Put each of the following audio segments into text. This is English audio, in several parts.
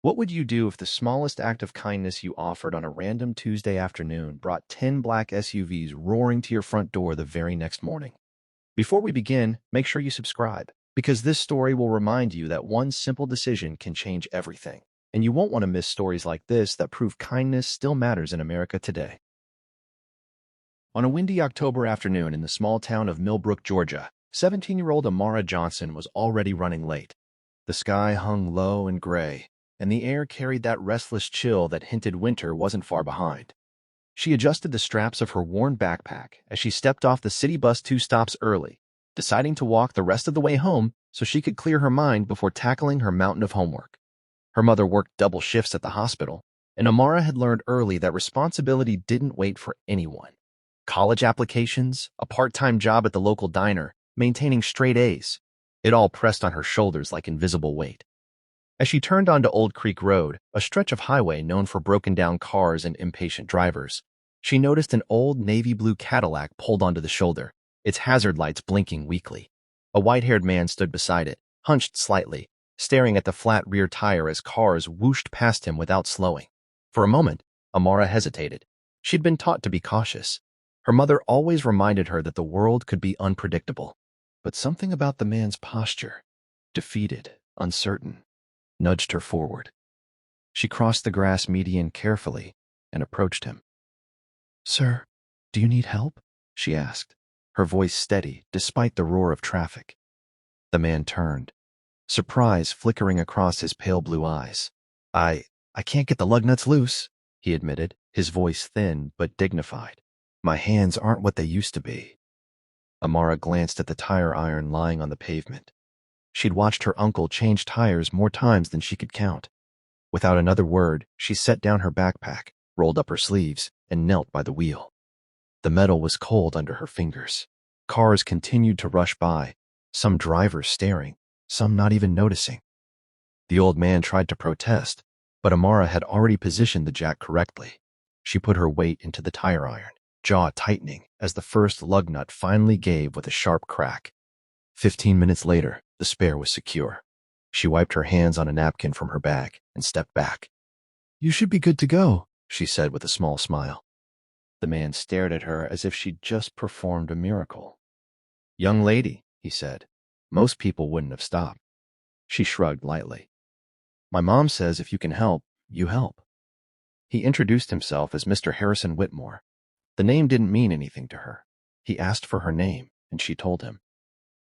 What would you do if the smallest act of kindness you offered on a random Tuesday afternoon brought 10 black SUVs roaring to your front door the very next morning? Before we begin, make sure you subscribe, because this story will remind you that one simple decision can change everything. And you won't want to miss stories like this that prove kindness still matters in America today. On a windy October afternoon in the small town of Millbrook, Georgia, 17-year-old Amara Johnson was already running late. The sky hung low and gray, and the air carried that restless chill that hinted winter wasn't far behind. She adjusted the straps of her worn backpack as she stepped off the city bus 2 stops early, deciding to walk the rest of the way home so she could clear her mind before tackling her mountain of homework. Her mother worked double shifts at the hospital, and Amara had learned early that responsibility didn't wait for anyone. College applications, a part-time job at the local diner, maintaining straight A's. It all pressed on her shoulders like invisible weight. As she turned onto Old Creek Road, a stretch of highway known for broken-down cars and impatient drivers, she noticed an old navy blue Cadillac pulled onto the shoulder, its hazard lights blinking weakly. A white-haired man stood beside it, hunched slightly, staring at the flat rear tire as cars whooshed past him without slowing. For a moment, Amara hesitated. She'd been taught to be cautious. Her mother always reminded her that the world could be unpredictable. But something about the man's posture, defeated, uncertain, nudged her forward. She crossed the grass median carefully and approached him. "Sir, do you need help?" she asked, her voice steady despite the roar of traffic. The man turned, surprise flickering across his pale blue eyes. I can't get the lug nuts loose," he admitted, his voice thin but dignified. "My hands aren't what they used to be." Amara glanced at the tire iron lying on the pavement. She'd watched her uncle change tires more times than she could count. Without another word, she set down her backpack, rolled up her sleeves, and knelt by the wheel. The metal was cold under her fingers. Cars continued to rush by, some drivers staring, some not even noticing. The old man tried to protest, but Amara had already positioned the jack correctly. She put her weight into the tire iron, jaw tightening as the first lug nut finally gave with a sharp crack. 15 minutes later, the spare was secure. She wiped her hands on a napkin from her bag and stepped back. "You should be good to go," she said with a small smile. The man stared at her as if she'd just performed a miracle. "Young lady," he said, "most people wouldn't have stopped." She shrugged lightly. "My mom says if you can help, you help." He introduced himself as Mr. Harrison Whitmore. The name didn't mean anything to her. He asked for her name, and she told him.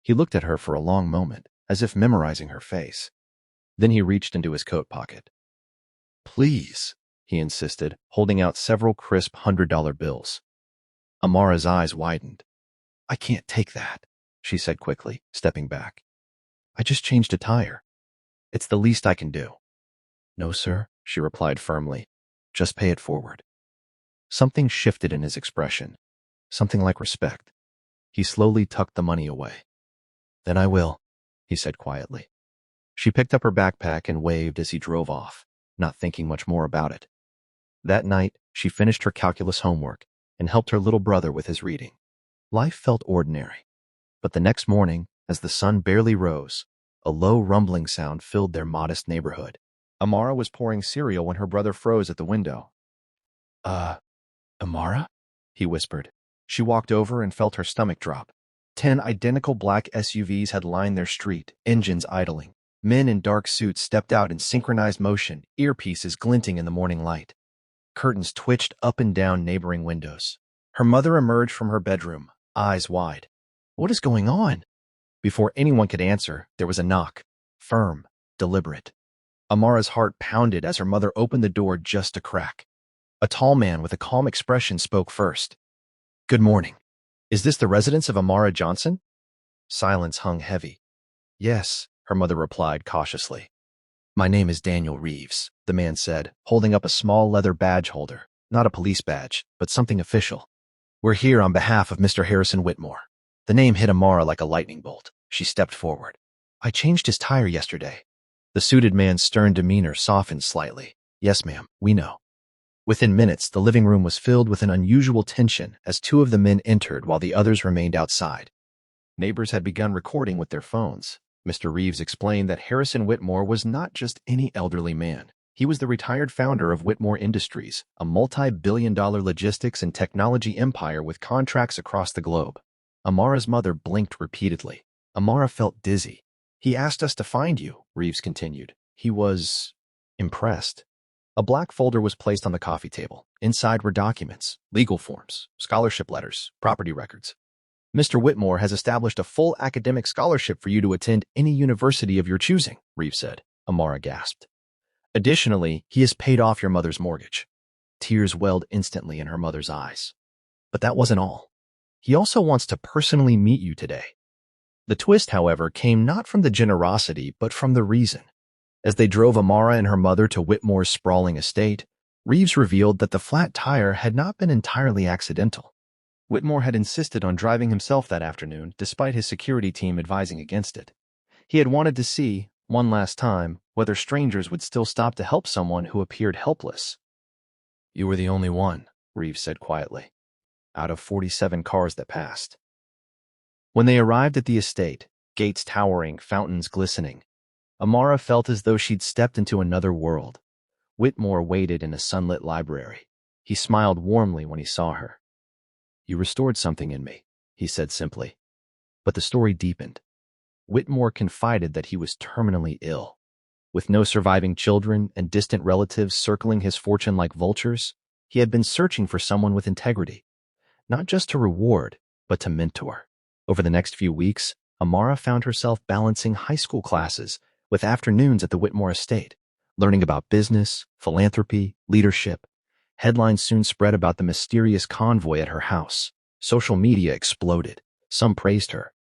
He looked at her for a long moment, as if memorizing her face. Then he reached into his coat pocket. "Please," he insisted, holding out several crisp $100 bills. Amara's eyes widened. "I can't take that," she said quickly, stepping back. "I just changed a tire. It's the least I can do." "No, sir," she replied firmly. "Just pay it forward." Something shifted in his expression, something like respect. He slowly tucked the money away. "Then I will," he said quietly. She picked up her backpack and waved as he drove off, not thinking much more about it. That night, she finished her calculus homework and helped her little brother with his reading. Life felt ordinary. But the next morning, as the sun barely rose, a low rumbling sound filled their modest neighborhood. Amara was pouring cereal when her brother froze at the window. Amara?" he whispered. She walked over and felt her stomach drop. 10 identical black SUVs had lined their street, engines idling. Men in dark suits stepped out in synchronized motion, earpieces glinting in the morning light. Curtains twitched up and down neighboring windows. Her mother emerged from her bedroom, eyes wide. "What is going on?" Before anyone could answer, there was a knock, firm, deliberate. Amara's heart pounded as her mother opened the door just a crack. A tall man with a calm expression spoke first. "Good morning. Is this the residence of Amara Johnson?" Silence hung heavy. "Yes," her mother replied cautiously. "My name is Daniel Reeves," the man said, holding up a small leather badge holder, not a police badge, but something official. "We're here on behalf of Mr. Harrison Whitmore." The name hit Amara like a lightning bolt. She stepped forward. "I changed his tire yesterday." The suited man's stern demeanor softened slightly. "Yes, ma'am, we know." Within minutes, the living room was filled with an unusual tension as 2 of the men entered while the others remained outside. Neighbors had begun recording with their phones. Mr. Reeves explained that Harrison Whitmore was not just any elderly man. He was the retired founder of Whitmore Industries, a multi-billion-dollar logistics and technology empire with contracts across the globe. Amara's mother blinked repeatedly. Amara felt dizzy. "He asked us to find you," Reeves continued. "He was impressed." A black folder was placed on the coffee table. Inside were documents, legal forms, scholarship letters, property records. "Mr. Whitmore has established a full academic scholarship for you to attend any university of your choosing," Reeves said. Amara gasped. "Additionally, he has paid off your mother's mortgage." Tears welled instantly in her mother's eyes. "But that wasn't all. He also wants to personally meet you today." The twist, however, came not from the generosity, but from the reason. As they drove Amara and her mother to Whitmore's sprawling estate, Reeves revealed that the flat tire had not been entirely accidental. Whitmore had insisted on driving himself that afternoon, despite his security team advising against it. He had wanted to see, one last time, whether strangers would still stop to help someone who appeared helpless. "You were the only one," Reeves said quietly, "out of 47 cars that passed." When they arrived at the estate, gates towering, fountains glistening, Amara felt as though she'd stepped into another world. Whitmore waited in a sunlit library. He smiled warmly when he saw her. "You restored something in me," he said simply. But the story deepened. Whitmore confided that he was terminally ill. With no surviving children and distant relatives circling his fortune like vultures, he had been searching for someone with integrity, not just to reward, but to mentor. Over the next few weeks, Amara found herself balancing high school classes with afternoons at the Whitmore estate, learning about business, philanthropy, leadership. Headlines soon spread about the mysterious convoy at her house. Social media exploded. Some praised her.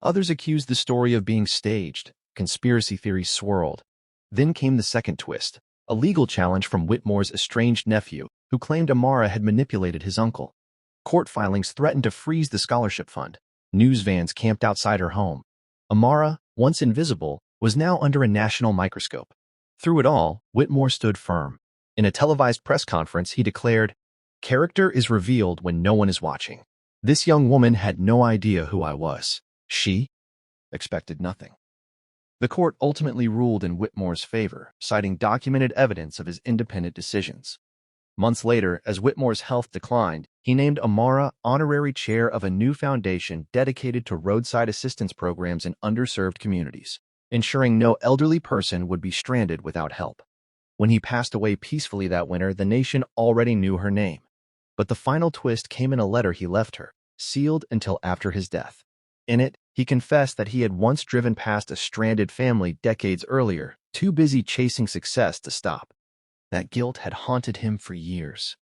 Others accused the story of being staged. Conspiracy theories swirled. Then came the second twist, a legal challenge from Whitmore's estranged nephew, who claimed Amara had manipulated his uncle. Court filings threatened to freeze the scholarship fund. News vans camped outside her home. Amara, once invisible, was now under a national microscope. Through it all, Whitmore stood firm. In a televised press conference, he declared, "Character is revealed when no one is watching. This young woman had no idea who I was. She expected nothing." The court ultimately ruled in Whitmore's favor, citing documented evidence of his independent decisions. Months later, as Whitmore's health declined, he named Amara honorary chair of a new foundation dedicated to roadside assistance programs in underserved communities, ensuring no elderly person would be stranded without help. When he passed away peacefully that winter, the nation already knew her name. But the final twist came in a letter he left her, sealed until after his death. In it, he confessed that he had once driven past a stranded family decades earlier, too busy chasing success to stop. That guilt had haunted him for years.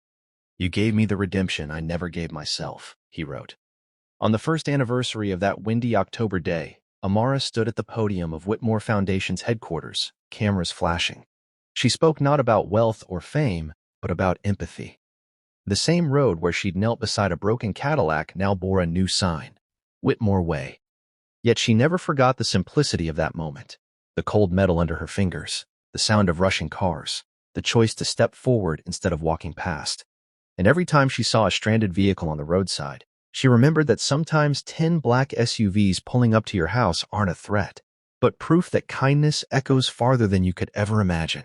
"You gave me the redemption I never gave myself," he wrote. On the first anniversary of that windy October day, Amara stood at the podium of Whitmore Foundation's headquarters, cameras flashing. She spoke not about wealth or fame, but about empathy. The same road where she'd knelt beside a broken Cadillac now bore a new sign, Whitmore Way. Yet she never forgot the simplicity of that moment, the cold metal under her fingers, the sound of rushing cars, the choice to step forward instead of walking past. And every time she saw a stranded vehicle on the roadside, she remembered that sometimes 10 black SUVs pulling up to your house aren't a threat, but proof that kindness echoes farther than you could ever imagine.